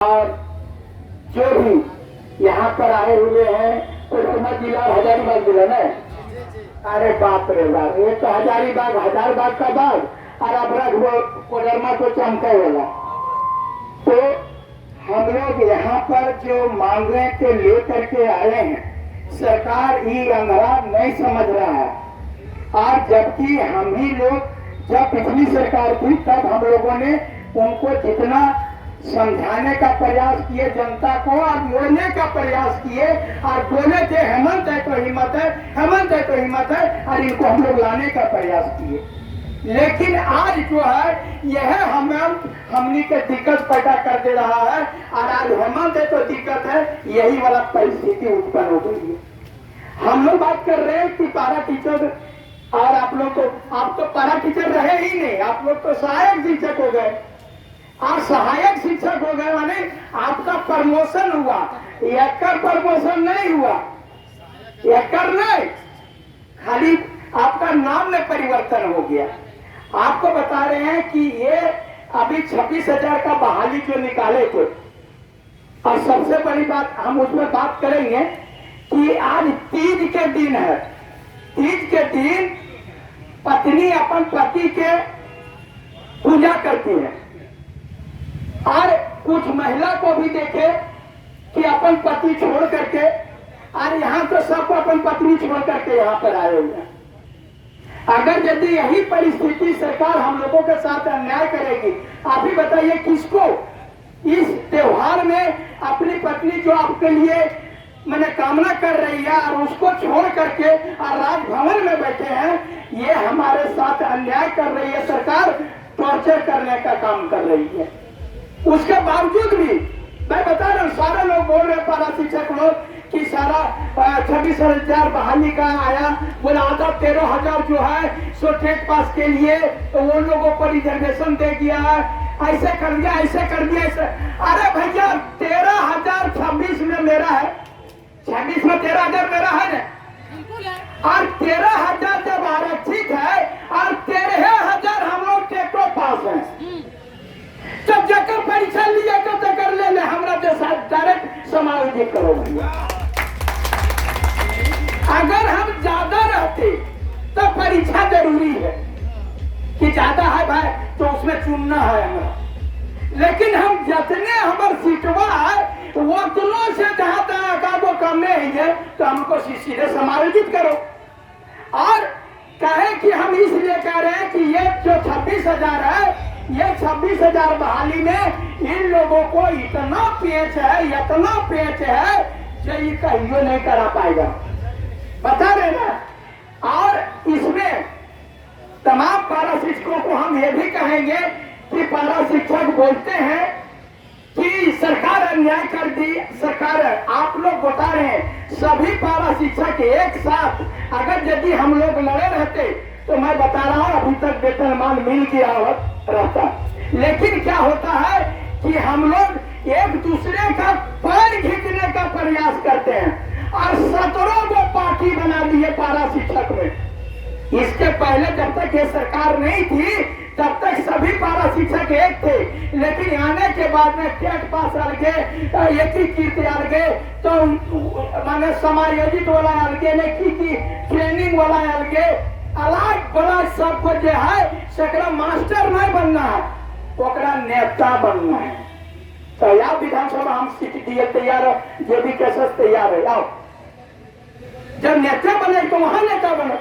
और जो भी यहाँ पर आए हुए हैं कोडरमा जिला हजारीबाग जिला में, अरे बाप रे बाप, ये तो हजारीबाग का बाग और अब रख वो कोडरमा को चमका वाला। तो हम लोग यहाँ पर जो मांगे के लेकर के आए हैं, सरकार ये अंधेरा नहीं समझ रहा है। और जबकि हम ही लोग जब पिछली सरकार थी तब हम लोगों ने उनको जितना समझाने का प्रयास किए, जनता को और बोलने का प्रयास किए और बोले थे हेमंत है तो हिम्मत है, हेमंत है तो हिम्मत है, और इनको हम लोग लाने का प्रयास किए। लेकिन आज जो है यह हमनी के दिक्कत पैदा कर दे रहा है और आज हेमंत है तो दिक्कत है, यही वाला परिस्थिति उत्पन्न हो गई है। हम लोग बात कर रहे हैं कि पारा टीचर, और आप तो पारा टीचर रहे ही नहीं, आप लोग तो सहायक शिक्षक हो गए और सहायक शिक्षक हो गए माने आपका प्रमोशन हुआ, एकर प्रमोशन नहीं हुआ, एकर नहीं, खाली आपका नाम में परिवर्तन हो गया। आपको बता रहे हैं कि ये अभी 26,000 का बहाली जो निकाले थे, और सबसे बड़ी बात हम उसमें बात करेंगे कि आज तीज के दिन है। तीज के दिन पत्नी अपन पति के पूजा करती है और कुछ महिला को भी देखे कि अपन पति छोड़ करके, और यहाँ तो सबको अपन पत्नी छोड़ करके यहाँ पर आए हुए हैं। अगर यदि यही परिस्थिति सरकार हम लोगों के साथ अन्याय करेगी, आप ही बताइए किसको इस त्योहार में अपनी पत्नी जो आपके लिए मैंने कामना कर रही है और उसको छोड़ करके और राजभवन में बैठे हैं, ये हमारे साथ अन्याय कर रही है सरकार, टॉर्चर करने का काम कर रही है। उसके बावजूद भी मैं बता रहा हूँ, सारे लोग बोल रहे पारा शिक्षक लोग कि सारा 26,000 बहाली का आया, बोला आधा 13,000 जो है सो टेट पास के लिए तो वो लोगों को रिजर्वेशन दे दिया है, ऐसे कर दिया, ऐसे कर दिया, ऐसे। अरे भैया 13,000 26 में मेरा है, 26 में 13,000 मेरा है ना, और 13,000 जब आरक्षित है और 13,000 हम लोग टेटो पास है, जब जाकर परीक्षा लिया तो कर ले हमरा डायरेक्ट समायोजित करो भैया। अगर हम ज्यादा रहते तो परीक्षा जरूरी है कि ज्यादा है भाई तो उसमें चुनना है हमारा, लेकिन हम जितने हमारे सीटवा है वो दोनों से जहां तक वो कम नहीं है तो हमको सीधे समायोजित करो। और कहे कि हम इसलिए कह रहे हैं कि ये जो 26,000 है, ये 26,000 बहाली में इन लोगों को इतना पेच है, इतना पेच है जो ये कहियो नहीं करा पाएगा, बता रहे ना। और इसमें तमाम पारा शिक्षकों को हम ये भी कहेंगे कि पारा शिक्षक बोलते हैं कि सरकार अन्याय कर दी, सरकार आप लोग बता रहे हैं सभी पारा शिक्षक एक साथ अगर यदि हम लोग लड़े रहते तो मैं बता रहा हूं अभी तक वेतनमान मिल गया रहता। लेकिन क्या होता है कि हम लोग एक दूसरे का पैर खींचने का प्रयास करते हैं और 17 को पार्टी बना दिए पारा शिक्षक में। इसके पहले जब तक ये सरकार नहीं थी तब तक सभी पारा शिक्षक एक थे, लेकिन आने के बाद में टेट पास अलगे, एकीकृत अलगे, तो माने समायोजित वाला अलगे, नहीं की ट्रेनिंग वाला अलगे, अलग बड़ा सबको जो है सकरा मास्टर नहीं बनना है, ओकरा नेता बनना है। तो या विधानसभा हम सीट दिए तैयार हो, जो भी केसेस तैयार है, आओ जब नेता बने तो वहां नेता बने,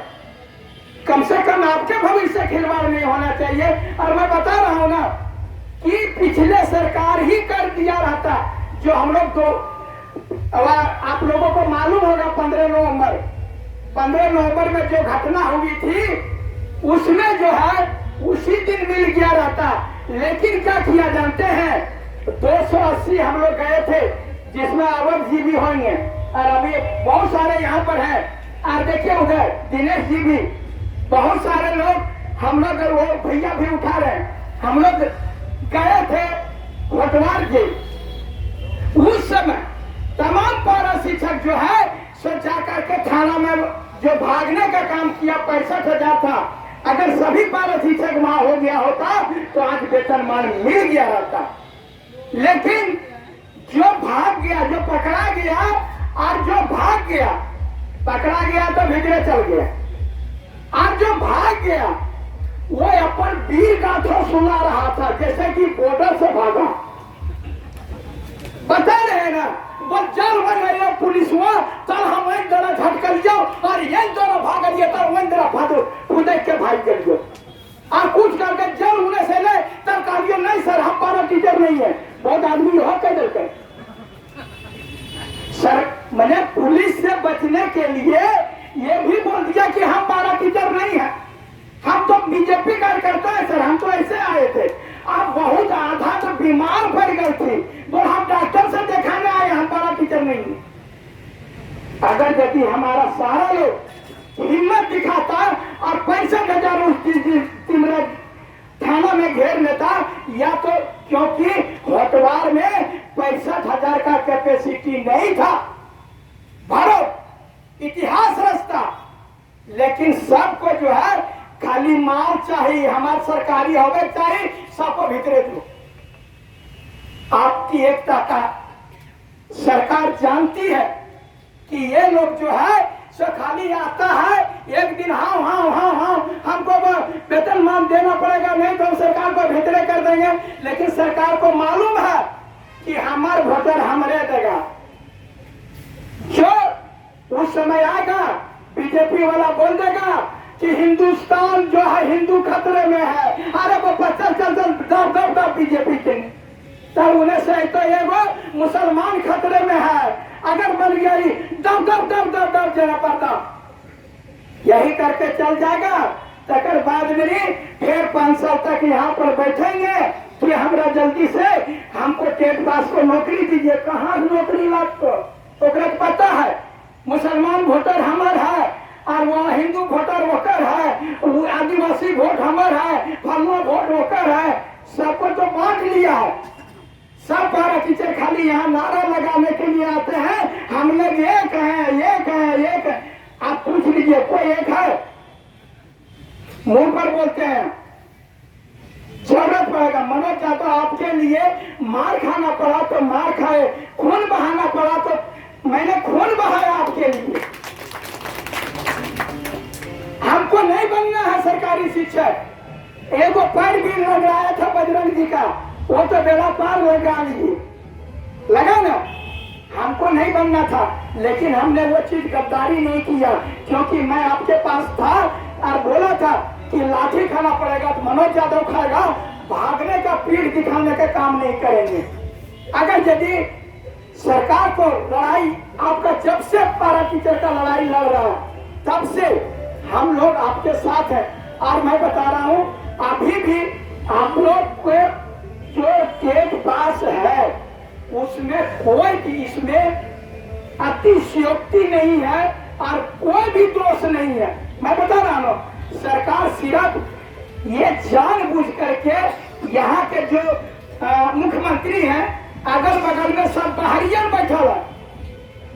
कम से कम आपके भविष्य खिलवाड़ नहीं होना चाहिए। और मैं बता रहा हूं ना कि पिछले सरकार ही कर दिया रहता जो हम लोग तो आप लोगों को मालूम होगा 15 नवंबर में जो घटना हुई थी उसमें जो है उसी दिन मिल गया रहता। लेकिन क्या किया जानते हैं, 280 हम लोग गए थे जिसमें अवध जी भी होंगे और अभी बहुत सारे यहाँ पर है, और देखिए उधर दिनेश जी भी, बहुत सारे लोग हम लोग, वो भैया भी उठा रहे, हम लोग गए थे घोटवार जी। उस समय तमाम पारा शिक्षक जो है सो जाकर के थाना में जो भागने का काम किया, 65,000 था। अगर सभी पारा शिक्षक वहां हो गया होता तो आज वेतनमान मिल गया रहता। लेकिन भाग गया, जो पकड़ा गया और जो भाग गया, पकड़ा गया तो भीतरे चल गया, और जो भाग गया वो अपन वीर गाथा सुना रहा था, जैसे कि बॉर्डर से भागा। बता रहे ना, वो जल बन गया पुलिस हुआ, चल हम वही जरा झटकल जाओ और यही जरा भाग लिए, तब वही जरा भागो खुद के भाग कर दो और कुछ करके जल होने से ले तब कहिए नहीं सर हम पारा टीचर नहीं है। बहुत आदमी हो कह देते सर, मैंने पुलिस से बचने के लिए ये भी बोल दिया कि हम पारा टीचर नहीं है, हम तो बीजेपी कार्यकर्ता है सर, हम तो ऐसे आए थे। आप बहुत आधा तो बीमार पड़ गई थी, बोल हम डॉक्टर से दिखाने आए, हम पारा टीचर नहीं है। अगर यदि हमारा सारा लोग हिम्मत दिखाता और 65,000 उस थाना में घेर लेता, या तो क्योंकि होटवार में 65,000 का कैपेसिटी नहीं था, भारत इतिहास रचता, लेकिन सबको जो है खाली माल चाहिए, हमारे सरकारी होवे चाहिए, सबको भीतरे दो। आपकी एकता का सरकार जानती है कि ये लोग जो है सो खाली आता है एक दिन, हाँ हाँ हाँ हाँ हमको वेतन मान देना पड़ेगा, नहीं तो हम सरकार को भीतरे कर देंगे। लेकिन सरकार को मालूम है कि हमारे वोटर हमरे देगा, जो उस समय आएगा बीजेपी वाला बोल देगा कि हिंदुस्तान जो है हिंदू खतरे में है, अरे वो 50 बीजेपी के, तब उन्हें से तो ये वो मुसलमान खतरे में है, अगर बन गई दब देना पड़ता, यही करके चल जाएगा। तकर बाद में फिर 5 साल तक यहाँ पर बैठेंगे कि हमरा जल्दी से हमको टेट पास को नौकरी दीजिए, कहाँ नौकरी लागतो, तो पता है मुसलमान वोटर हमार है और वहाँ हिंदू वोटर वोकर है, वो आदिवासी वोट हमार है, फलना वोट वोकर है, सबको तो बांट लिया है। सब पारा टीचर खाली यहाँ नारा लगाने के लिए आते हैं, हम लोग एक है, एक है, एक है। आप पूछ लीजिए कोई एक है? मुंह पर बोलते हैं, जरूरत पड़ेगा। मनोज चाहता आपके लिए मार खाना पड़ा तो मार खाए, खून बहाना पड़ा तो मैंने खून बहाया आपके लिए। हमको नहीं बनना है सरकारी शिक्षक। एगो पैर भी लगाया था बजरंग जी का, वो तो बेड़ा पार लगा लगा ना, हमको नहीं बनना था, लेकिन हमने वो चीज गद्दारी नहीं किया, क्योंकि मैं आपके पास था और बोला था कि लाठी खाना पड़ेगा तो मनोज यादव खाएगा, भागने का पीठ दिखाने का काम नहीं करेंगे। अगर यदि सरकार को लड़ाई, आपका जब से पारा टीचर का लड़ाई लड़ रहा है तब से हम लोग आपके साथ हैं। और मैं बता रहा हूँ अभी भी आप लोग को जो टेट पास है उसमें कोई भी इसमें अतिशयोक्ति नहीं है और कोई भी दोष नहीं है। मैं बता रहा हूँ सरकार सिर्फ ये जानबूझ करके यहाँ के जो मुख्यमंत्री हैं अगल बगल में सब बाहरियन बैठा है,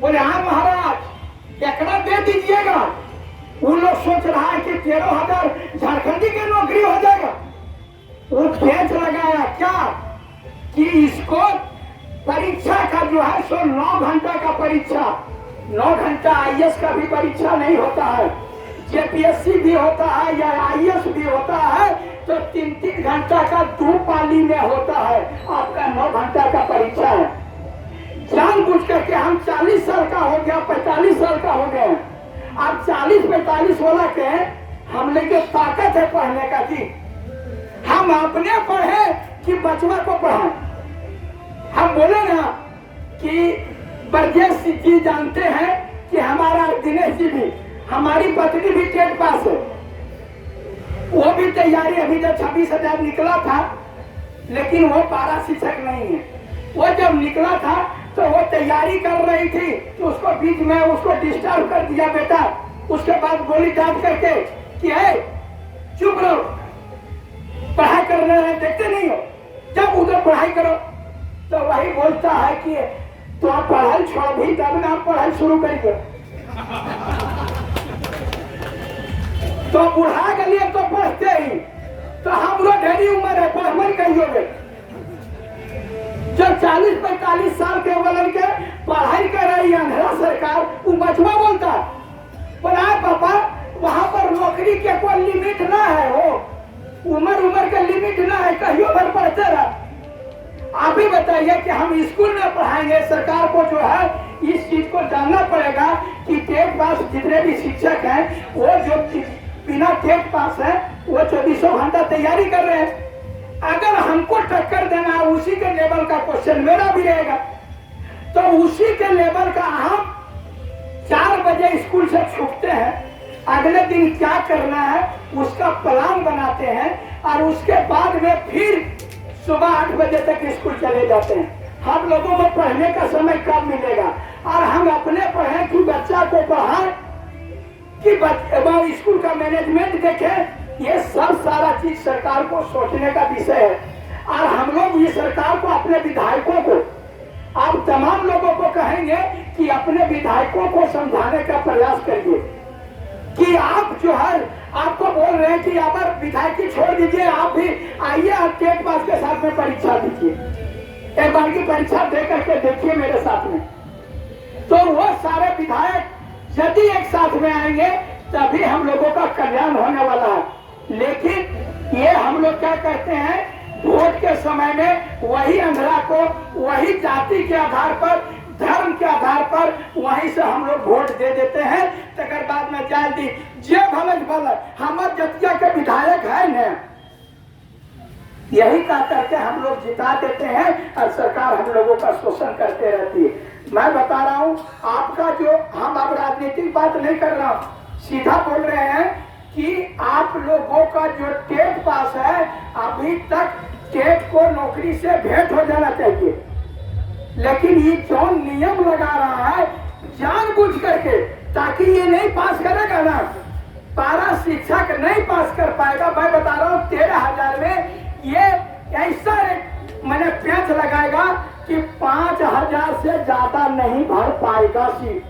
बोले हाँ महाराज एकड़ा दे दीजिएगा। उन लोग सोच रहा है कि 13,000 झारखंडी की नौकरी हो जाएगा। वो पेच लगाया क्या कि इसको परीक्षा का जो है सो 9 घंटा का परीक्षा, 9 घंटा आईएएस का भी परीक्षा नहीं होता है, जेपीएससी भी होता है या आईएएस भी होता है तो 3-3 घंटा का 2 पाली में होता है, आपका 9 घंटा का परीक्षा है। जानबूझ करके हम 40 साल का हो गया, 45 साल का हो गए, अब 40-45 वाला के हम लोग ताकत है पढ़ने का जी, हम अपने पढ़े कि बचवा को पढ़े। हम बोले ना कि ब्रजेश जी जानते हैं कि हमारा दिनेश जी भी, हमारी पत्नी भी टेट पास है, वो भी तैयारी अभी जब 26,000 निकला था, लेकिन वो पारा शिक्षक नहीं है। वो जब निकला था तो वो तैयारी कर रही थी तो उसको बीच में उसको डिस्टर्ब कर दिया बेटा। उसके बाद गोली डांट करके कि है चुप रहो, पढ़ाई करने रहे देखते नहीं हो, जब उधर पढ़ाई करो तो वही बोलता है कि तो आप पढ़ाई छोड़ भी तब ना आप पढ़ाई शुरू करेंगे। तो बुढ़ा के लिए तो पढ़ते ही, तो हम लोग ढेरी उम्र है पढ़ कहिए। जब 40-45 साल के वाले हम स्कूल में पढ़ाएंगे, सरकार को जो है इस चीज को जानना पड़ेगा कि टेट पास जितने भी शिक्षक हैं वो जो बिना टेट पास है वो 24 घंटा तैयारी कर रहे हैं। अगर हमको टक्कर देना है उसी के लेवल का क्वेश्चन मेरा भी रहेगा, तो उसी के लेवल का हम 4 बजे स्कूल से छूटते हैं, अगले दिन क्या करना है उसका प्लान बनाते हैं और उसके बाद में फिर सुबह 8 बजे तक स्कूल चले जाते हैं। हम लोगों को पढ़ने का समय कब मिलेगा? और हम अपने पढ़ें कि बच्चा को पढ़ाएं कि स्कूल का मैनेजमेंट देखें? ये सब सारा चीज सरकार को सोचने का विषय है। और हम लोग ये सरकार को, अपने विधायकों को, आप तमाम लोगों को कहेंगे कि अपने विधायकों को समझाने का प्रयास करिए कि आप जो है आपको बोल रहे हैं कि अगर विधायकी छोड़ दीजिए, आप भी आइए और टेट पास के साथ में परीक्षा दीजिए, एक बार की परीक्षा दे करके देखिए मेरे साथ में। तो वो सारे विधायक यदि एक साथ में आएंगे तभी हम लोगों का कल्याण होने वाला है। लेकिन ये हम लोग क्या करते हैं, वोट के समय में वही अंधरा को वही जाति के आधार पर, धर्म के आधार पर वहीं से हम लोग वोट दे देते हैं। तकर बाद में जल्दी जे भलक भल हमार जतिया के विधायक है न, यही कहा करके हम लोग जिता देते हैं और सरकार हम लोगों का शोषण करते रहती है। मैं बता रहा हूँ आपका जो, हम अब राजनीतिक बात नहीं कर रहा हूँ, सीधा बोल रहे हैं कि आप लोगों का जो टेट पास है अभी तक टेट को नौकरी से भेंट हो जाना चाहिए। लेकिन ये जो नियम लगा रहा है जानबूझ करके, ताकि ये नहीं पास करेगा ना, पारा शिक्षक नहीं पास कर पाएगा। मैं बता रहा हूँ 13,000 में ये ऐसा एक मैंने पेच लगाएगा कि 5,000 से ज्यादा नहीं भर पाएगा सीट।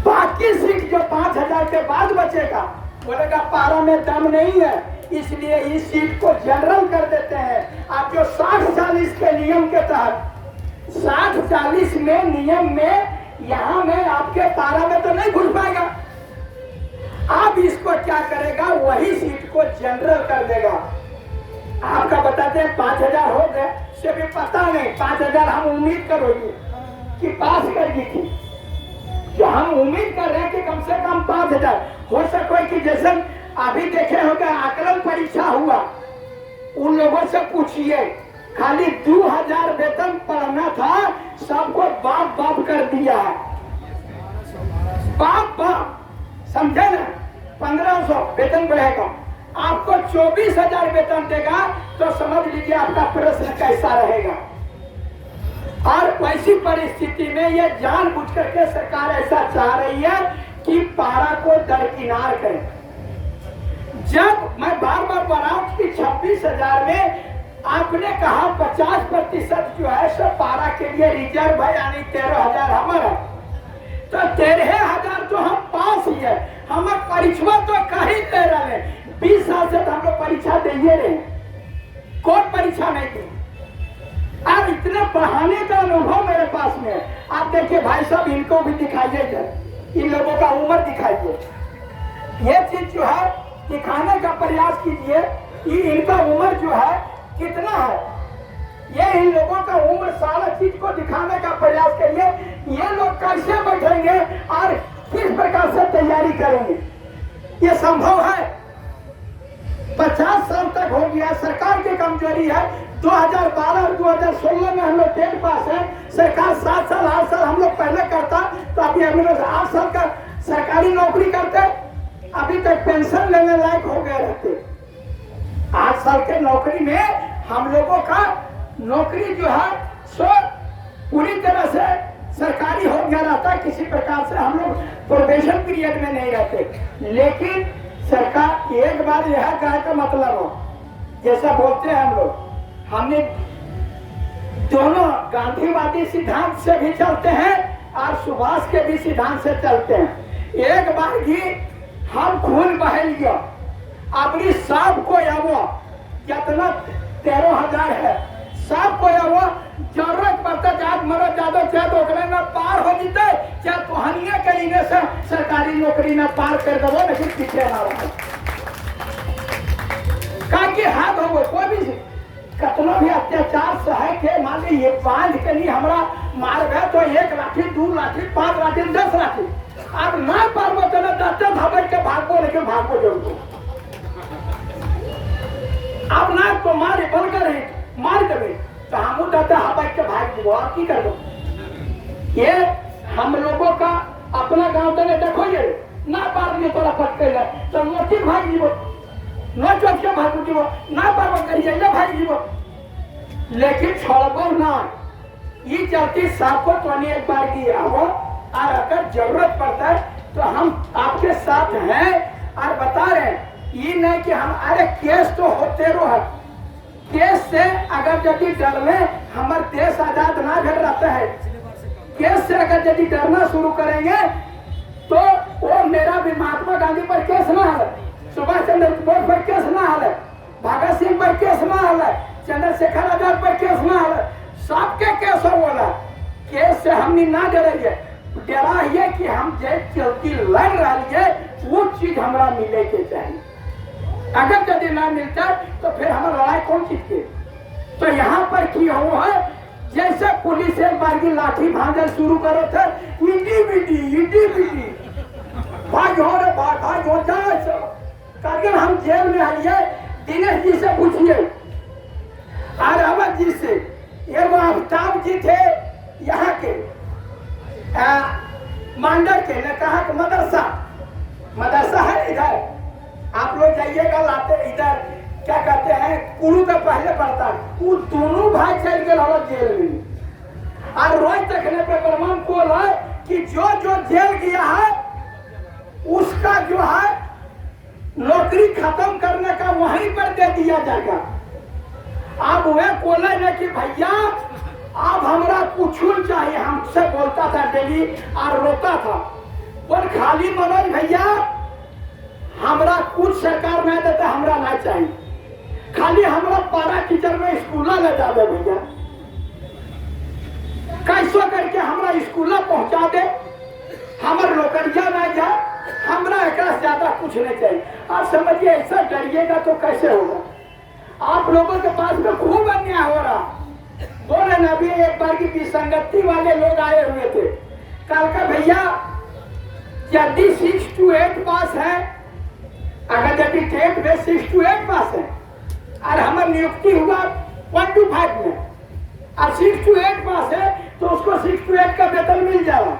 बाकी सीट जो 5,000 के बाद बचेगा बोलेगा पारा में दम नहीं है, इसलिए इस सीट को जनरल कर देते हैं। आप जो 60-40 के नियम के तहत 60-40 में नियम में यहाँ में आपके पारा में तो नहीं घुस पाएगा। आप इसको क्या करेगा, वही सीट को जनरल कर देगा। आपका बताते हैं 5,000 हो गए से भी पता नहीं, 5,000 हम उम्मीद करोगे कि पास करेगी थी, जो हम उम्मीद कर रहे हैं कि कम से कम 5,000 हो सके। कि जैसे अभी देखे होगा आकलन परीक्षा हुआ, उन लोगों से पूछिए, खाली 2,000 वेतन पढ़ना था, सबको बाप बाप कर दिया है, बाप बाप, समझे ना? 1,500 वेतन बढ़ेगा, आपको 24,000 वेतन देगा, तो समझ लीजिए आपका प्रश्न कैसा रहेगा। और वैसी परिस्थिति में ये जानबूझ करके सरकार ऐसा चाह रही है कि पारा को दरकिनार करे। जब मैं बार बार बढ़ाऊं कि 26,000 में आपने कहा 50% जो है सो पारा के लिए रिजर्व है, यानी 13,000 हमारा, तो 13,000 तो हम पास ही है। हम परीक्षा तो कहीं दे रहे हैं, 20 साल से तो हम लोग परीक्षा दे रहे हैं, कोई परीक्षा नहीं दी। और इतने पढ़ाने का अनुभव मेरे पास में है। आप देखिए भाई साहब, इनको भी दिखाइए, इन लोगों का उम्र दिखाइए, ये चीज जो है दिखाने का प्रयास कीजिए कि इनका उम्र जो है कितना है। ये इन लोगों का उम्र, सारा चीज को दिखाने का प्रयास करिए। ये लोग कैसे बैठेंगे और किस प्रकार से तैयारी करेंगे, ये संभव है? 50 साल तक हो गया, सरकार की कमजोरी है। 2012 और 2016 में हम लोग टेट पास है, सरकार 7 साल 8 साल हम लोग पहले करता, तो अभी हम लोग 8 साल का सरकारी नौकरी करते, अभी तक पेंशन लेने लायक हो गए रहते। 8 साल के नौकरी में हम लोगों का नौकरी जो है सो पूरी तरह से सरकारी हो गया रहता, किसी प्रकार से हम लोग प्रोबेशन पीरियड में नहीं रहते। लेकिन सरकार एक बार यह कहे का मतलब हो, जैसा बोलते हैं हम लोग, हमने दोनों गांधीवादी सिद्धांत से भी चलते हैं और सुभाष के भी सिद्धांत से चलते हैं। एक बार ही हम खून बह लिया, अपनी सबको यावो कितना 13,000 है, सबको यावो जरूरत पड़ता चाहे मरो जादो चाहे ओकरे में पार हो जीते, चाहे तोहनिया कहीं से सरकारी नौकरी में पार कर दो, लेकिन पीछे ना रहो। कहा कि हाथ हो कोई भी कतना भी अत्याचार सहे के, मान ली ये बांध के नहीं हमरा मार गए तो 1 लाठी 2 लाठी 5 लाठी 10 लाठी, अब ना पारबो तो ना दस्ते धाबे के भागो, लेकिन भागो जरूर। अब ना तो मारे बनकर मार देवे तो हम दस्ते हवा के भाग दो, और की कर दो। ये हम लोगों का अपना गांव तले देखो, ये ना पार नहीं तोरा फटके जाए तो मोटी भाग जीवो, न चौक के भाग जीवो, ना पार करिए ना भाग जीवो, लेकिन छोड़बो ना। ये चलती सबको तो नहीं एक बार की आओ, और अगर जरूरत पड़ता है तो हम आपके साथ हैं और बता रहे हैं। ये नहीं कि हम अरे केस तो होते रहो, केस से अगर यदि डरने हमारे देश आजाद ना घर रहता है, केस से अगर यदि डरना शुरू करेंगे तो वो मेरा भी महात्मा गांधी पर केस ना है, सुभाष चंद्र बोस पर केस ना है, भगत सिंह पर केस ना है, चंद्रशेखर आजाद पर केस ना है, सबके केस हो बोला। केस से हमने ना डरिए, डरा ये कि हम जे चलती लड़ रही है वो चीज हमारा मिले के चाहिए। अगर यदि ना मिलता तो फिर हमारा लड़ाई कौन चीज की। तो यहाँ पर की हो है, जैसे पुलिस एक बार की लाठी भांजन शुरू करो थे, इडी बिडी भाग हो रे भाग हो जाए। करके हम जेल में आइए, दिनेश जी से पूछिए और अवध जी से, ये वो आफ्ताब जी थे यहाँ के मांडर के, ने कहा कि मदरसा है इधर, आप लोग जाइएगा, लाते इधर क्या कहते हैं कुलू का पहले पड़ता है, वो दोनों भाई चल गए हमारा जेल में। और रोज देखने पे प्रमाण को है कि जो जेल गया है उसका जो है नौकरी खत्म करने का वहीं पर दे दिया जाएगा। अब वे बोले न कि भैया अब हमरा कुछ चाहिए, हमसे बोलता था डेली और रोता था, बोल खाली मनोज भैया हमरा कुछ सरकार नहीं देता, हमरा ना चाहिए, खाली हमरा पारा कीचड़ में स्कूल ले जावे भैया, कैसो करके हमरा स्कूल पहुंचा दे, हमारे नौकरिया ना जाए, हमरा एक ज्यादा कुछ नहीं चाहिए। आप समझिए ऐसा डरिएगा तो कैसे होगा। आप लोगों के पास में खूब अन्याय हो रहा। बोले ना अभी एक बार की विसंगति वाले लोग आए हुए थे, कल का भैया यदि 6 to 8 पास है, अगर यदि टेट में 6 to 8 पास है और हमारी नियुक्ति हुआ 1 to 5 में और 6 to 8 पास है तो उसको 6 to 8 का वेतन मिल जाएगा,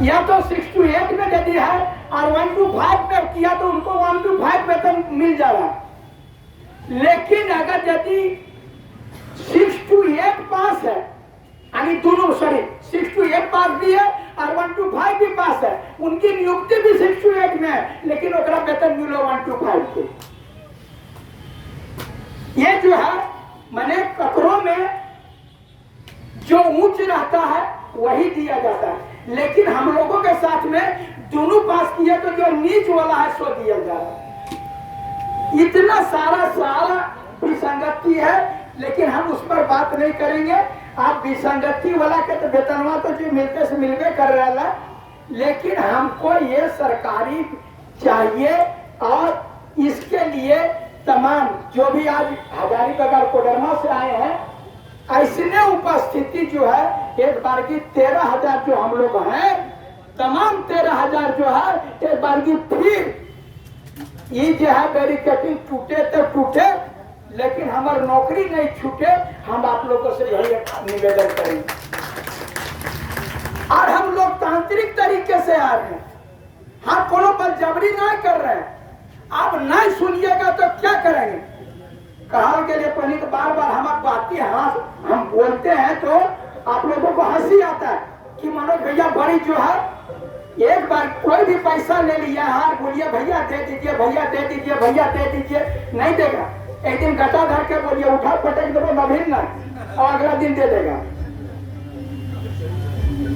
या तो 6 to 8 में यदि है और 1 to 5 में किया तो उनको 1 to 5 वेतन मिल जाएगा। लेकिन अगर यदि 6 to 8 पास है, यानी दोनों 6 to 8 पास भी है और 1 to 5 भी पास है, उनकी नियुक्ति भी 6 to 8 में है, लेकिन ओकरा वेतन मिलो 1 to 5 के। ये जो है मैंने कपड़ों में जो ऊंच रहता है वही दिया जाता है, लेकिन हम लोगों के साथ में दोनों पास किया तो जो नीच वाला है सो दिया जा रहा है। इतना सारा विसंगति है, लेकिन हम उस पर बात नहीं करेंगे। आप विसंगति वाला के तो वेतनवा तो जो मिलते से मिलवे कर रहा है, लेकिन हमको ये सरकारी चाहिए और इसके लिए तमाम जो भी आज हजारीबाग कोडरमा से आए हैं, ऐसने उपस्थिति जो है एक बार की 13,000 जो हम लोग हैं, तमाम 13,000 जो है एक बार की फिर ये जो है बैरिकेडिंग टूटे तो टूटे, लेकिन हमारी नौकरी नहीं छूटे। हम आप लोगों से यही निवेदन करेंगे और हम लोग तांत्रिक तरीके से आ रहे हैं, हम कोनो पर जबरी नहीं कर रहे हैं। आप नहीं सुनिएगा तो क्या करेंगे। कहा के लिए पहले तो बार हमारी बातें हम बोलते हैं तो आप लोगों को हंसी आता है कि मनोज भैया बड़ी जो है एक बार कोई भी पैसा ले लिया है, बोलिए भैया दे दीजिए, भैया दे दीजिए, भैया दे दीजिए, नहीं देगा। एक दिन गटा धर के बोलिए उठा पटक दो नवीन ना, और अगला दिन दे देगा।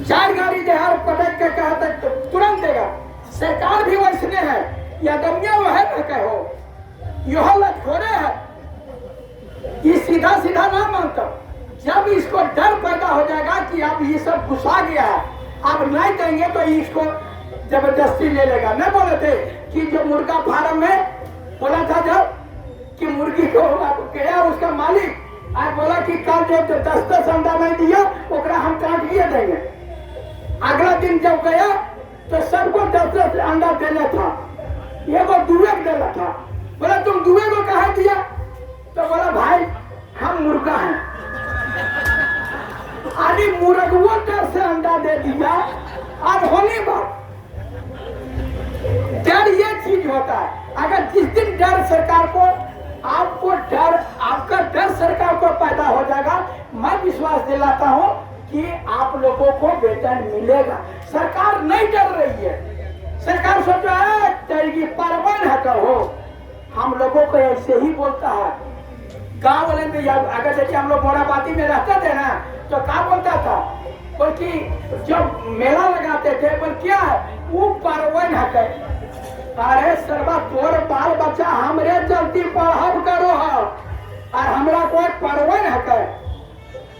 4 गाड़ी देहार पटक के कहा तक तो तुरंत देगा। सरकार भी वैसने है, या दमिया वो है ना कहो यह लटखोरे है, ये सीधा ना मानता। जब इसको डर पैदा हो जाएगा कि अब ये सब घुसा गया है, अब नहीं देंगे तो इसको जबरदस्ती ले लेगा। नहीं बोले थे कि जो मुर्गा फार्म में बोला था जब कि मुर्गी को गया उसका मालिक आज बोला कि कल जो 10-10 अंडा नहीं दिया ओकरा हम काट लिए देंगे। अगला दिन जब गया तो सबको 10-10 अंडा देना था, ये वो दुए देना था। बोला तुम दुए को कहा दिया? तो बोला भाई हम मुर्गा हैं। आदि मुर्गों डर से अंडा दे दिया। आज होनी बात डर ये चीज होता है। अगर जिस दिन डर सरकार को आपको डर आपका डर सरकार को पैदा हो जाएगा, मैं विश्वास दिलाता हूं कि आप लोगों को वेतन मिलेगा। सरकार नहीं डर रही है। सरकार सोच रहा है तेरी परवान है कहो, हम लोगों को ऐसे ही बोलता है। गाँव वाले में अगर जैसे हम लोग मोराबादी में रहते थे ना तो क्या बोलता था, बोल कि जब मेला लगाते थे बोल क्या है वो परवन है। अरे सर्वा तोर बाल बच्चा हमरे चलती पढ़ाई करो है और हमरा कोई परवन है।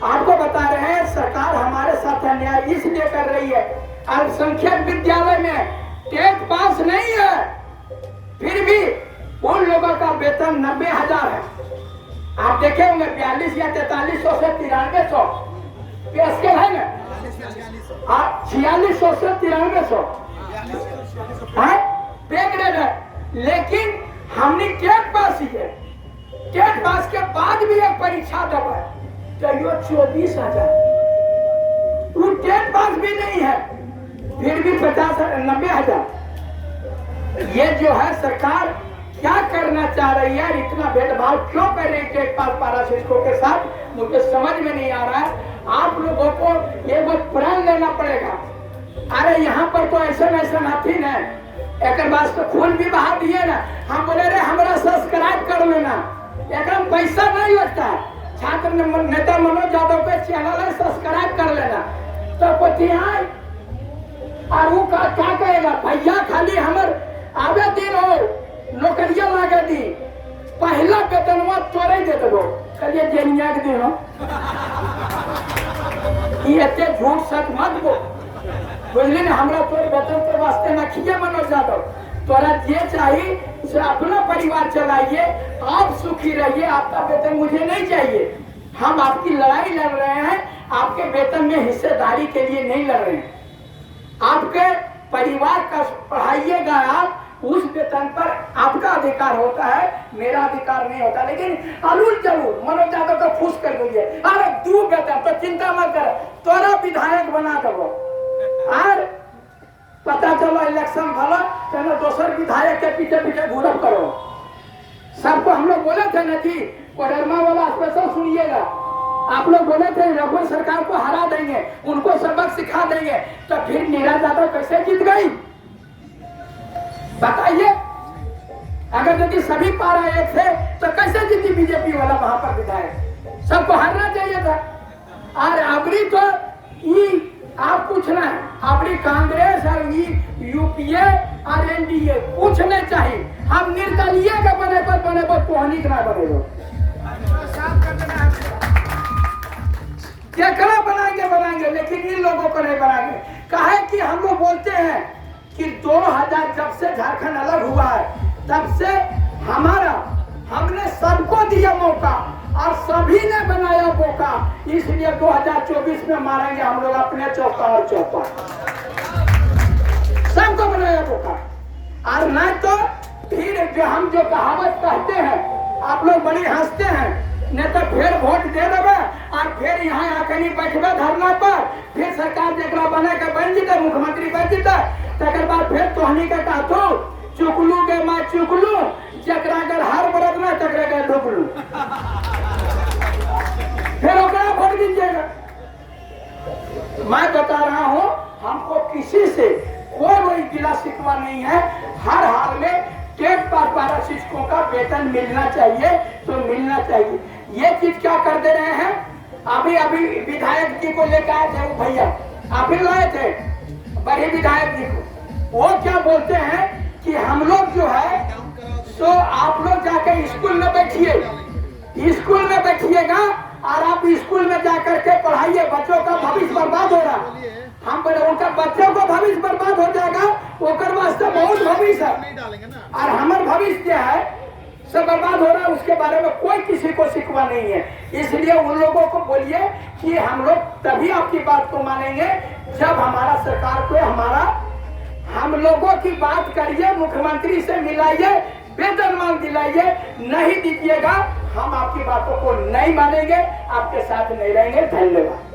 आपको बता रहे हैं सरकार हमारे साथ अन्याय इसलिए कर रही है। अल्पसंख्यक विद्यालय में 10th पास नहीं है, फिर भी उन लोगों का वेतन 90,000 है। आप देखे होंगे 42 या 4300 से 9300 पे स्केल है ना, 4600 से 9300 पे ग्रेड है। लेकिन हमने टेट पास ही है, टेट पास के बाद भी एक परीक्षा दबा है तो 24,000। वो टेट पास भी नहीं है फिर भी 90,000। ये जो है सरकार क्या करना चाह रही है, इतना भेदभाव क्यों कर रही है टेट पास पारा शिक्षकों के साथ, मुझे समझ में नहीं आ रहा है। आप लोगों को ये वो प्रण लेना पड़ेगा। अरे यहाँ पर तो ऐसा हाथी न एक बाद तो खून भी बहा दिए ना। हम बोले रे हमारा सब्सक्राइब कर लेना, एकदम पैसा नहीं लगता है। छात्र नेता मनोज यादव के चैनल है सब्सक्राइब कर लेना। तो पतियाँ और वो क्या कहेगा भैया खाली हमर आवे दिन हो नौकरिया लगा दी, पहला वेतनवा तोड़े दे दो कलिए जेनिया के दिन हो। ये झूठ सच मत बोल, बुझली ना। हमरा तोर वेतन के वास्ते न खिया मनोज यादव, तोरा जे चाहिए उसे अपना परिवार चलाइए, आप सुखी रहिए, आपका वेतन मुझे नहीं चाहिए। हम आपकी लड़ाई लड़ रहे हैं, आपके वेतन में हिस्सेदारी के लिए नहीं लड़ रहे हैं। आपके परिवार का पढ़ाइएगा आप, उस वेतन पर आपका अधिकार होता है, मेरा अधिकार नहीं होता। लेकिन अलूल जरूर मनोज यादव का फूस कर दीजिए, अरे तू वेतन तो चिंता मत कर, तोरा विधायक बना दो। और पता चलो इलेक्शन भला चलो दोसर विधायक के पीछे पीछे घूरब करो। सबको हम लोग बोले थे ना कि कोडरमा वाला स्पेशल सुनिएगा, आप लोग बोले थे रघुवर सरकार को हरा देंगे, उनको सबक सिखा देंगे, तो फिर नीरज यादव कैसे जीत गई बताइए। अगर यदि सभी पारा एक थे तो कैसे जीती बीजेपी वाला वहां पर विधायक? सबको हारना चाहिए था। और अबरी तो आप पूछना है, अबरी कांग्रेस और यूपीए और एनडीए पूछने चाहिए। हम निर्दलीय के बने पर कोहनी ना बने लो, केकड़ा बनाएंगे लेकिन इन लोगों को नहीं बनाएंगे। कहे कि हम लोग बोलते हैं कि 2000 जब से झारखंड अलग हुआ है तब से हमने सबको दिया मौका और सभी ने बनाया मौका, इसलिए 2024 में मारेंगे हम लोग अपने चौका और चौका। सबको बनाया मौका। और नहीं तो फिर जो हम जो कहावत कहते हैं आप लोग बड़ी हंसते हैं, नहीं तो फिर वोट दे देवे और फिर यहाँ कहीं बैठबे धरना पर, फिर सरकार जरा बने के बन जीते, मुख्यमंत्री बन जीते, तकर बाद फिर तोहनी के कहतो चुकलू के माँ चुकलू, जकरा अगर हर बरत में तकरा के ढुकलू, फिर ओकरा वोट दीजिएगा। मैं बता रहा हूँ हमको किसी से कोई गिला शिकवा नहीं है। हर हाल में टेट पास पारा शिक्षकों का वेतन मिलना चाहिए तो मिलना चाहिए। ये चीज क्या कर दे रहे हैं, अभी विधायक जी को लेकर आए थे वो भैया, आप ही लाए थे बड़े विधायक जी को। वो क्या बोलते हैं कि हम लोग जो है तो आप लोग जाकर स्कूल में बैठिए, स्कूल में बैठिएगा और आप स्कूल में जाकर के पढ़ाइए, बच्चों का भविष्य बर्बाद हो रहा। हम बोले उनका बच्चों का भविष्य बर्बाद हो जाएगा, ओकर वास्ते बहुत भविष्य है। और हमारे भविष्य क्या है, सब बर्बाद हो रहा है, उसके बारे में कोई किसी को शिकवा नहीं है। इसलिए उन लोगों को बोलिए कि हम लोग तभी आपकी बात को मानेंगे जब हमारा सरकार को हम लोगों की बात करिए, मुख्यमंत्री से मिलाइए, वेतन मांग दिलाइए। नहीं दीजिएगा, हम आपकी बातों को नहीं मानेंगे, आपके साथ नहीं रहेंगे। धन्यवाद।